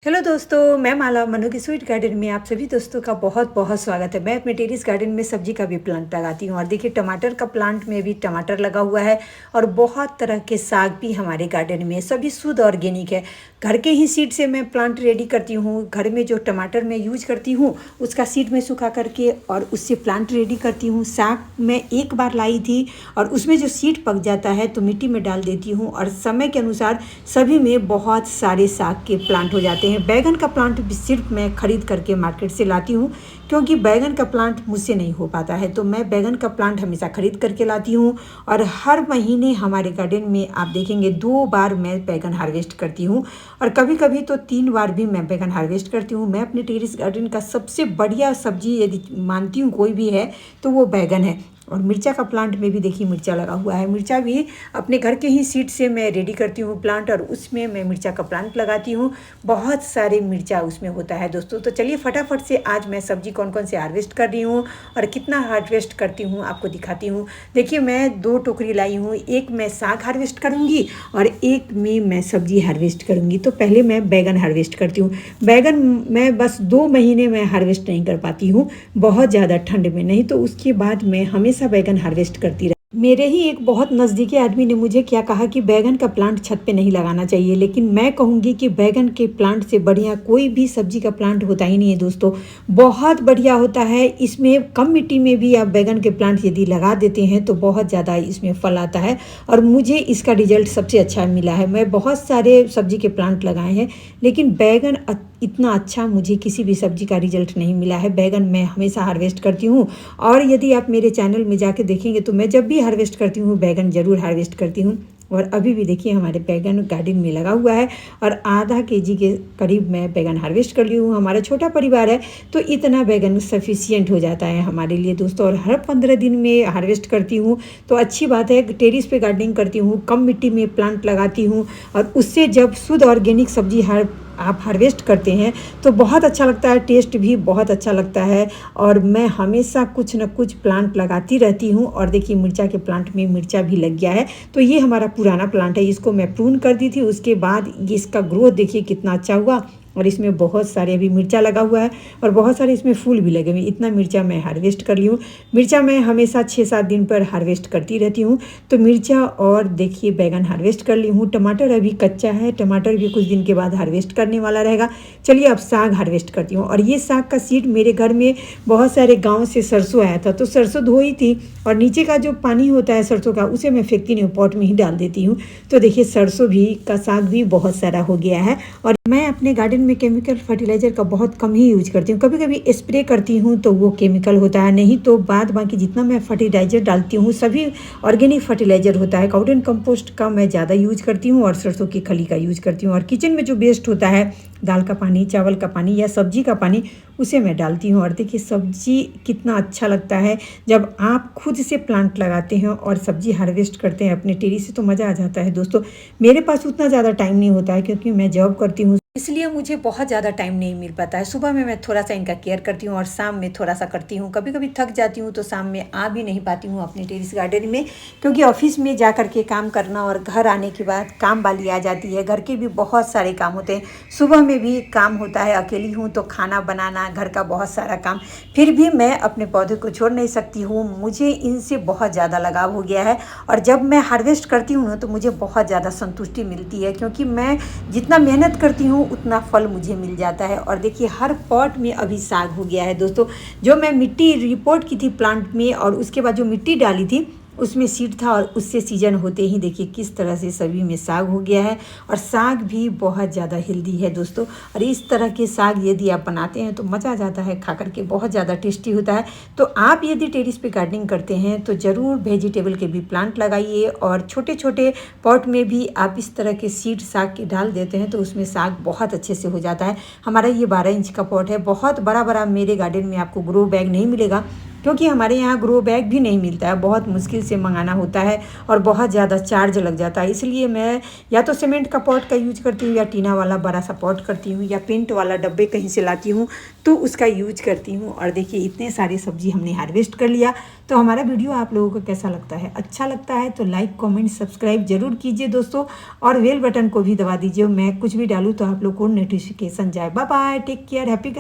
Hello दोस्तों, मैं माला मनु की स्वीट गार्डन में आप सभी दोस्तों का बहुत बहुत स्वागत है। मैं अपने टेरेस गार्डन में सब्जी का भी प्लांट लगाती हूँ और देखिए टमाटर का प्लांट में भी टमाटर लगा हुआ है और बहुत तरह के साग भी हमारे गार्डन में, सभी शुद्ध ऑर्गेनिक है। घर के ही सीड से मैं प्लांट रेडी करती हूँ। घर में जो टमाटर मैं यूज करती हूँ उसका सीड मैं सुखा करके और उससे प्लांट रेडी करती हूँ। साग मैं एक बार लाई थी और उसमें जो सीड पक जाता है तो मिट्टी में डाल देती हूँ और समय के अनुसार सभी में बहुत सारे साग के प्लांट हो जाते हैं। बैगन का प्लांट भी सिर्फ मैं खरीद करके मार्केट से लाती हूँ क्योंकि बैगन का प्लांट मुझसे नहीं हो पाता है, तो मैं बैगन का प्लांट हमेशा खरीद करके लाती हूँ। और हर महीने हमारे गार्डन में आप देखेंगे 2 बार मैं बैगन हार्वेस्ट करती हूँ और कभी कभी तो 3 बार भी मैं बैगन हार्वेस्ट करती हूँ। मैं अपने टेरेस गार्डन का सबसे बढ़िया सब्जी यदि मानती हूँ कोई भी है तो वो बैगन है। और मिर्चा का प्लांट में भी देखिए मिर्चा लगा हुआ है। मिर्चा भी अपने घर के ही सीड से मैं रेडी करती हूँ प्लांट और उसमें मैं मिर्चा का प्लांट लगाती हूँ। बहुत सारे मिर्चा उसमें होता है दोस्तों। तो चलिए फटाफट से आज मैं सब्जी कौन कौन से हार्वेस्ट कर रही हूँ और कितना हार्वेस्ट करती हूँ आपको दिखाती हूँ। देखिए मैं 2 टोकरी लाई हूँ, एक मैं साग हार्वेस्ट करूँगी और एक में मैं सब्जी हार्वेस्ट करूँगी। तो पहले मैं बैगन हार्वेस्ट करती हूँ। बैगन मैं बस 2 महीने में हार्वेस्ट नहीं कर पाती हूँ, बहुत ज़्यादा ठंड में, नहीं तो उसके बाद मैं हमेशा बैगन हार्वेस्ट करती रही। मेरे ही एक बहुत नज़दीकी आदमी ने मुझे क्या कहा कि बैगन का प्लांट छत पे नहीं लगाना चाहिए, लेकिन मैं कहूँगी कि बैगन के प्लांट से बढ़िया कोई भी सब्जी का प्लांट होता ही नहीं है दोस्तों। बहुत बढ़िया होता है। इसमें कम मिट्टी में भी आप बैगन के प्लांट यदि लगा देते हैं तो बहुत ज़्यादा इसमें फल आता है और मुझे इसका रिजल्ट सबसे अच्छा मिला है। मैं बहुत सारे सब्जी के प्लांट लगाए हैं लेकिन बैगन इतना अच्छा मुझे किसी भी सब्जी का रिजल्ट नहीं मिला है। बैगन मैं हमेशा हार्वेस्ट करती हूँ और यदि आप मेरे चैनल में जाके देखेंगे तो मैं जब भी हार्वेस्ट करती हूँ बैगन ज़रूर हार्वेस्ट करती हूँ। और अभी भी देखिए हमारे बैगन गार्डन में लगा हुआ है और आधा केजी के करीब मैं बैगन हार्वेस्ट कर ली हूँ। हमारा छोटा परिवार है तो इतना बैगन सफिशियंट हो जाता है हमारे लिए दोस्तों। और हर 15 दिन में हार्वेस्ट करती हूँ तो अच्छी बात है। टेरेस पे गार्डनिंग करती हूँ, कम मिट्टी में प्लांट लगाती हूँ और उससे जब शुद्ध ऑर्गेनिक सब्जी आप हार्वेस्ट करते हैं तो बहुत अच्छा लगता है, टेस्ट भी बहुत अच्छा लगता है। और मैं हमेशा कुछ न कुछ प्लांट लगाती रहती हूँ। और देखिए मिर्चा के प्लांट में मिर्चा भी लग गया है। तो ये हमारा पुराना प्लांट है, इसको मैं प्रून कर दी थी, उसके बाद इसका ग्रोथ देखिए कितना अच्छा हुआ और इसमें बहुत सारे अभी मिर्चा लगा हुआ है और बहुत सारे इसमें फूल भी लगे हुए। इतना मिर्चा मैं हार्वेस्ट कर ली हूँ। मिर्चा मैं हमेशा 6-7 दिन पर हार्वेस्ट करती रहती हूँ। तो मिर्चा और देखिए बैगन हार्वेस्ट कर ली हूँ। टमाटर अभी कच्चा है, टमाटर भी कुछ दिन के बाद हार्वेस्ट करने वाला रहेगा। चलिए अब साग हार्वेस्ट करती हूँ। और ये साग का सीड मेरे घर में बहुत सारे गाँव से सरसों आया था तो सरसों धोई थी और नीचे का जो पानी होता है सरसों का उसे मैं फेंकती नहीं हूँ, पॉट में ही डाल देती हूँ। तो देखिए सरसों भी का साग भी बहुत सारा हो गया है। और मैं अपने गार्डन में केमिकल फर्टिलाइज़र का बहुत कम ही यूज करती हूँ। कभी कभी स्प्रे करती हूँ तो वो केमिकल होता है, नहीं तो बाद बाकी जितना मैं फर्टिलाइज़र डालती हूँ सभी ऑर्गेनिक फर्टिलाइज़र होता है। काउडन कंपोस्ट का मैं ज़्यादा यूज करती हूँ और सरसों की खली का यूज करती हूँ। और किचन में जो वेस्ट होता है, दाल का पानी, चावल का पानी या सब्जी का पानी, उसे मैं डालती हूँ। और देखिए सब्जी कितना अच्छा लगता है जब आप खुद से प्लांट लगाते हैं और सब्जी हार्वेस्ट करते हैं अपने टेरेस से, तो मज़ा आ जाता है दोस्तों। मेरे पास उतना ज़्यादा टाइम नहीं होता है क्योंकि मैं जॉब करती हूँ, इसलिए मुझे बहुत ज़्यादा टाइम नहीं मिल पाता है। सुबह में मैं थोड़ा सा इनका केयर करती हूँ और शाम में थोड़ा सा करती हूँ। कभी कभी थक जाती हूँ तो शाम में आ भी नहीं पाती हूँ अपने टेरेस गार्डन में, क्योंकि ऑफिस में जा कर के काम करना और घर आने के बाद काम वाली आ जाती है। घर के भी बहुत सारे काम होते हैं, सुबह में भी काम होता है, अकेली हूँ तो खाना बनाना, घर का बहुत सारा काम। फिर भी मैं अपने पौधे को छोड़ नहीं सकती हूँ, मुझे इनसे बहुत ज़्यादा लगाव हो गया है। और जब मैं हार्वेस्ट करती हूँ ना तो मुझे बहुत ज़्यादा संतुष्टि मिलती है, क्योंकि मैं जितना मेहनत करती हूँ उतना फल मुझे मिल जाता है। और देखिए हर पॉट में अभी साग हो गया है दोस्तों। जो मैं मिट्टी रिपोर्ट की थी प्लांट में और उसके बाद जो मिट्टी डाली थी उसमें सीड था और उससे सीजन होते ही देखिए किस तरह से सभी में साग हो गया है। और साग भी बहुत ज़्यादा हेल्दी है दोस्तों। और इस तरह के साग यदि आप बनाते हैं तो मज़ा आ जाता है खा करके, बहुत ज़्यादा टेस्टी होता है। तो आप यदि टेरेस पे गार्डनिंग करते हैं तो ज़रूर वेजिटेबल के भी प्लांट लगाइए और छोटे छोटे पॉट में भी आप इस तरह के सीड साग के डाल देते हैं तो उसमें साग बहुत अच्छे से हो जाता है। हमारा ये 12 इंच का पॉट है, बहुत बड़ा बड़ा मेरे गार्डन में आपको ग्रो बैग नहीं मिलेगा क्योंकि हमारे यहाँ ग्रो बैग भी नहीं मिलता है, बहुत मुश्किल से मंगाना होता है और बहुत ज़्यादा चार्ज लग जाता है। इसलिए मैं या तो सीमेंट का पॉट का यूज करती हूँ या टीना वाला बड़ा सा पॉट करती हूँ या पेंट वाला डब्बे कहीं से लाती हूँ तो उसका यूज करती हूँ। और देखिए इतने सारी सब्जी हमने हार्वेस्ट कर लिया। तो हमारा वीडियो आप लोगों को कैसा लगता है? अच्छा लगता है तो लाइक कमेंट सब्सक्राइब जरूर कीजिए दोस्तों, और बेल बटन को भी दबा दीजिए। मैं कुछ भी डालूँ तो आप लोग को नोटिफिकेशन जाए। Bye bye, take care, happy.